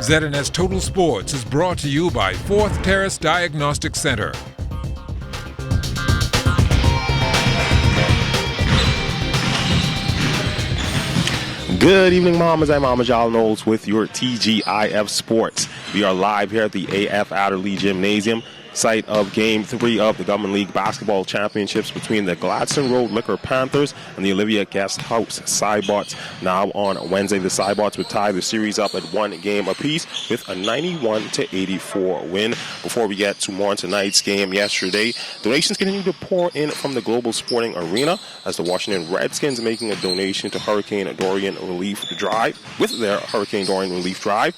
ZNS Total Sports is brought to you by Fourth Terrace Diagnostic Center. Good evening, Mamas. I'm Mama Jal Knowles with your TGIF Sports. We are live here at the AF Adderley Gymnasium, site of Game 3 of the Government League Basketball Championships between the Gladstone Road Liquor Panthers and the Olivia Guest House Cybots. Now on Wednesday, the Cybots would tie the series up at one game apiece with a 91-84 win. Before we get to more on tonight's game yesterday, donations continue to pour in from the Global Sporting Arena as the Washington Redskins making a donation to Hurricane Dorian Relief Drive with their Hurricane Dorian Relief Drive,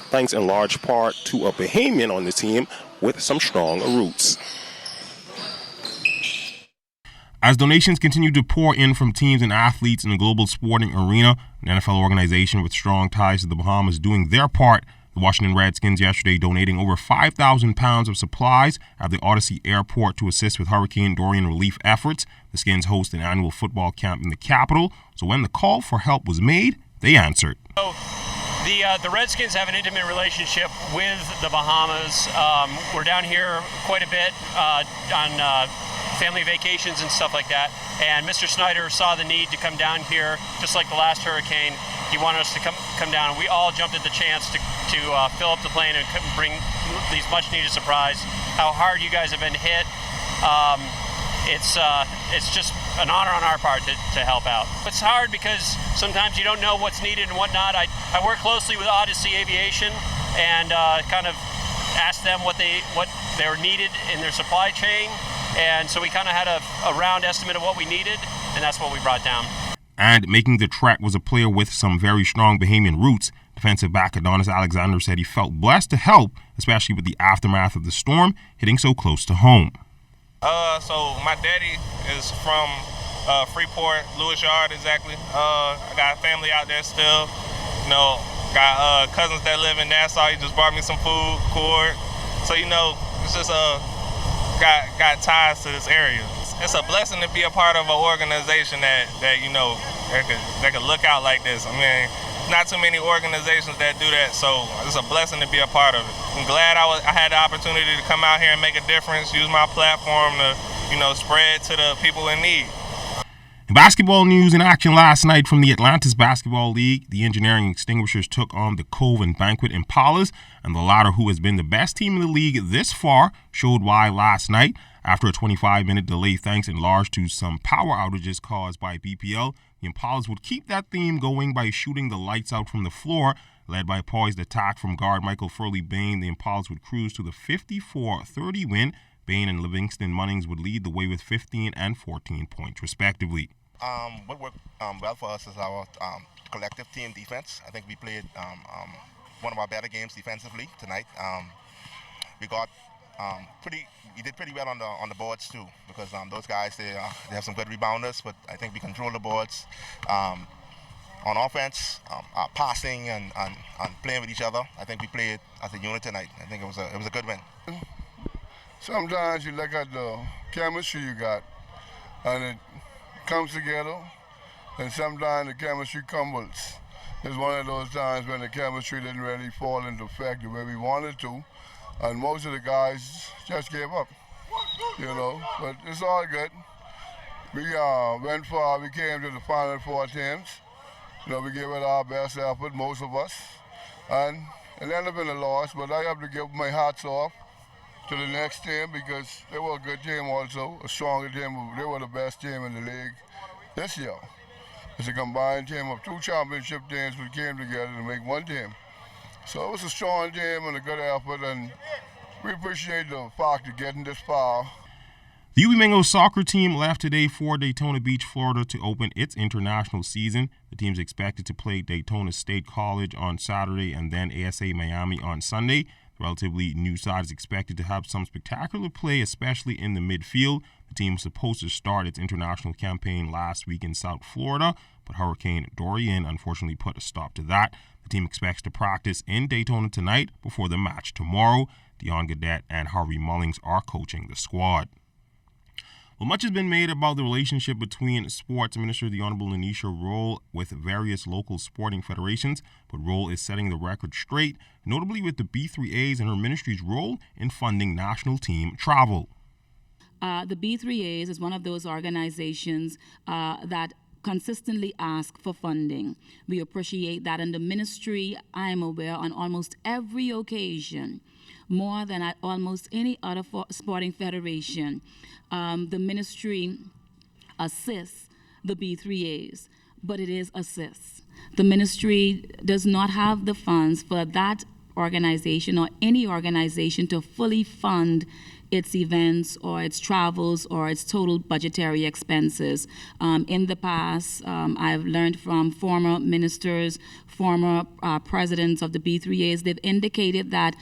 thanks in large part to a Bahamian on the team with some strong roots. As donations continue to pour in from teams and athletes in the Global Sporting Arena, an NFL organization with strong ties to the Bahamas doing their part, the Washington Redskins yesterday donating over 5,000 pounds of supplies at the Odyssey Airport to assist with Hurricane Dorian relief efforts. The Skins host an annual football camp in the capital, so when the call for help was made, they answered. The Redskins have an intimate relationship with the Bahamas. We're down here quite a bit on family vacations and stuff like that. And Mr. Snyder saw the need to come down here, just like the last hurricane. He wanted us to come down. We all jumped at the chance to fill up the plane and bring these much-needed supplies. How hard you guys have been hit. It's just an honor on our part to help out. It's hard because sometimes you don't know what's needed and whatnot. I work closely with Odyssey Aviation and kind of asked them what they were needed in their supply chain, and so we kind of had a round estimate of what we needed, and that's what we brought down. And making the trek was a player with some very strong Bahamian roots. Defensive back Adonis Alexander said he felt blessed to help, especially with the aftermath of the storm hitting so close to home. So my daddy is from Freeport, Lewis Yard, exactly. I got family out there still. You know, got cousins that live in Nassau. He just brought me some food, cord. So it's just got ties to this area. It's a blessing to be a part of an organization that could look out like this. I mean, not too many organizations that do that, so it's a blessing to be a part of it. I'm glad I had the opportunity to come out here and make a difference, use my platform to, spread to the people in need. In basketball news, in action last night from the Atlantis Basketball League, the Engineering Extinguishers took on the Cove and Banquet Impalas, and the latter, who has been the best team in the league this far, showed why last night. After a 25-minute delay, thanks in large to some power outages caused by BPL, the Impalas would keep that theme going by shooting the lights out from the floor. Led by a poised attack from guard Michael Furley-Bain, the Impalas would cruise to the 54-30 win. Bain and Livingston Munnings would lead the way with 15 and 14 points, respectively. What worked well for us is our collective team defense. I think we played one of our better games defensively tonight. We did pretty well on the boards too, because those guys they have some good rebounders, but I think we control the boards. On offense, passing and playing with each other, I think we played as a unit tonight. I think it was a good win. Sometimes you look at the chemistry you got, and it comes together, and sometimes the chemistry crumbles. It's one of those times when the chemistry didn't really fall into effect the way we wanted to, and most of the guys just gave up, but it's all good. We went far. We came to the final four teams. We gave it our best effort, most of us, and it ended up in a loss, but I have to give my hats off to the next team because they were a good team also, a stronger team. They were the best team in the league this year. It's a combined team of two championship teams who came together to make one team. So it was a strong team and a good effort, and we appreciate the fact of getting this far. The UB Mingo soccer team left today for Daytona Beach, Florida to open its international season. The team is expected to play Daytona State College on Saturday and then ASA Miami on Sunday. The relatively new side is expected to have some spectacular play, especially in the midfield. The team was supposed to start its international campaign last week in South Florida, but Hurricane Dorian unfortunately put a stop to that. The team expects to practice in Daytona tonight before the match tomorrow. Dion Gadet and Harvey Mullings are coaching the squad. Well, much has been made about the relationship between Sports Minister the Honorable Lanisha Rolle with various local sporting federations, but Rolle is setting the record straight, notably with the B3As and her ministry's role in funding national team travel. The B3As is one of those organizations that consistently ask for funding. We appreciate that, and the ministry, I am aware, on almost every occasion, more than at almost any other sporting federation, the ministry assists the B3As, but it is assists. The ministry does not have the funds for that organization or any organization to fully fund its events or its travels or its total budgetary expenses. In the past, I've learned from former ministers, former presidents of the B3As, they've indicated that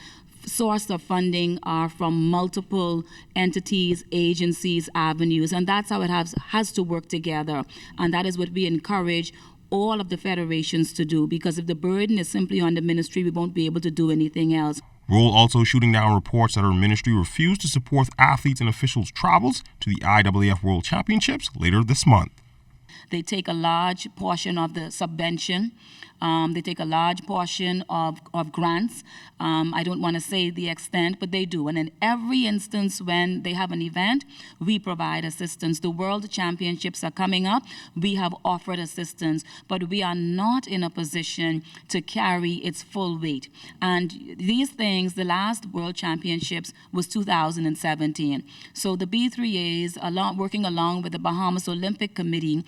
source of funding are from multiple entities, agencies, avenues, and that's how it has to work together. And that is what we encourage all of the federations to do, because if the burden is simply on the ministry, we won't be able to do anything else. Rolle also shooting down reports that her ministry refused to support athletes and officials' travels to the IAAF World Championships later this month. They take a large portion of the subvention. They take a large portion of grants. I don't want to say the extent, but they do. And in every instance when they have an event, we provide assistance. The World Championships are coming up. We have offered assistance, but we are not in a position to carry its full weight. And these things, the last World Championships was 2017. So the B3As, working along with the Bahamas Olympic Committee,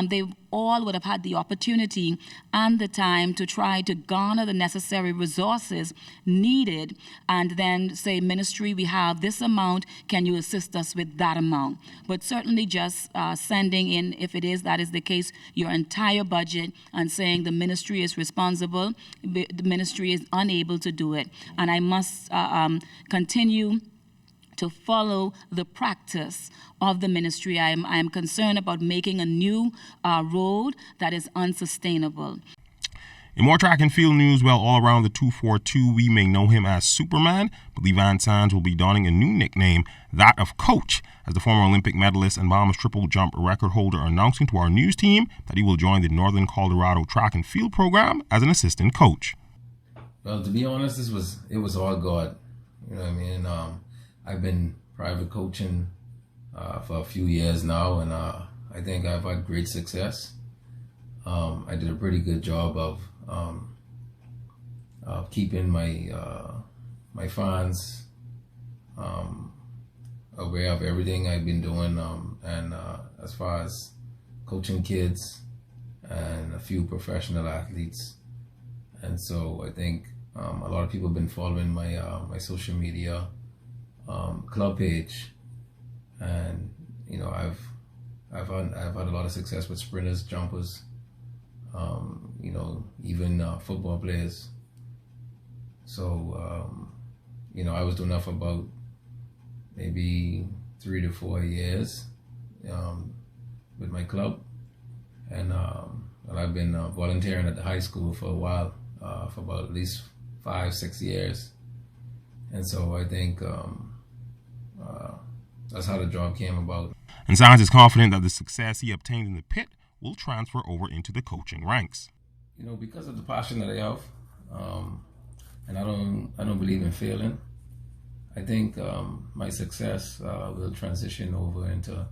they all would have had the opportunity and the time to try to garner the necessary resources needed and then say, ministry, we have this amount, can you assist us with that amount? But certainly just sending in, if that is the case, your entire budget and saying the ministry is responsible, the ministry is unable to do it. And I must continue to follow the practice of the ministry. I am concerned about making a new road that is unsustainable. In more track and field news, well, all around the 242, we may know him as Superman, but Levan Sands will be donning a new nickname, that of Coach, as the former Olympic medalist and Bahamas triple jump record holder announcing to our news team that he will join the Northern Colorado track and field program as an assistant coach. Well, to be honest, it was all God. You know what I mean? I've been private coaching for a few years now, and I think I've had great success. I did a pretty good job of keeping my fans aware of everything I've been doing, and as far as coaching kids and a few professional athletes. And so I think a lot of people have been following my social media club page, and you know I've had a lot of success with sprinters, jumpers, you know, even football players. So you know, I was doing that for about maybe 3 to 4 years with my club, and I've been volunteering at the high school for a while, for about at least 5-6 years. And so I think that's how the job came about. And Sands is confident that the success he obtained in the pit will transfer over into the coaching ranks. You know, because of the passion that I have, and I don't believe in failing. I think my success will transition over into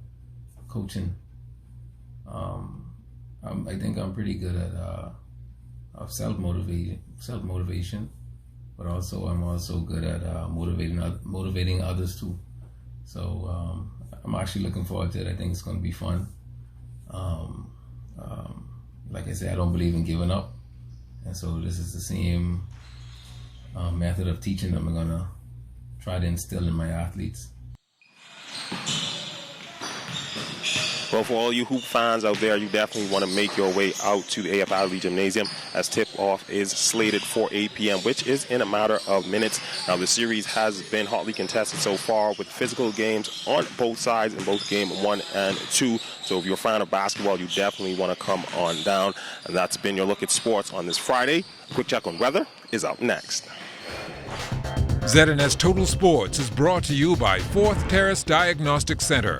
coaching. I think I'm pretty good at self-motivation, but also I'm also good at motivating others too. So I'm actually looking forward to it. I think it's going to be fun. Like I said, I don't believe in giving up, and so this is the same method of teaching I'm going to try to instill in my athletes. Well, for all you hoop fans out there, you definitely want to make your way out to the AF Adderley Gymnasium, as tip-off is slated for 8 p.m., which is in a matter of minutes. Now, the series has been hotly contested so far with physical games on both sides in both game 1 and 2. So if you're a fan of basketball, you definitely want to come on down. And that's been your look at sports on this Friday. Quick check on weather is up next. ZNS Total Sports is brought to you by Fourth Terrace Diagnostic Center.